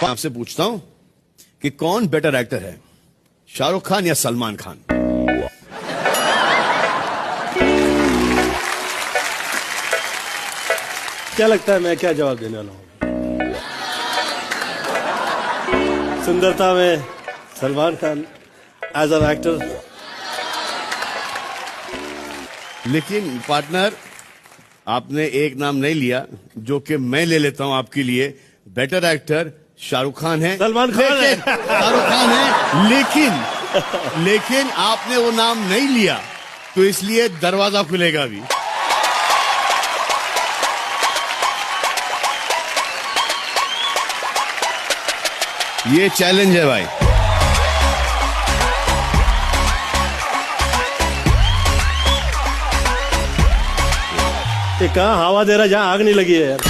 आपसे पूछता हूं कि कौन बेटर एक्टर है, शाहरुख खान या सलमान खान? क्या लगता है मैं क्या जवाब देने वाला हूं? सुंदरता में Salman Khan as an actor. लेकिन पार्टनर, आपने एक नाम नहीं लिया जो कि मैं ले लेता हूं आपके लिए। बेटर एक्टर शाहरुख खान है, सलमान खान है। शाहरुख खान है, लेकिन आपने वो नाम नहीं लिया, तो इसलिए दरवाजा खुलेगा अभी। ये चैलेंज है भाई। ये कहाँ हवा दे रहा जहाँ आग नहीं लगी है यार।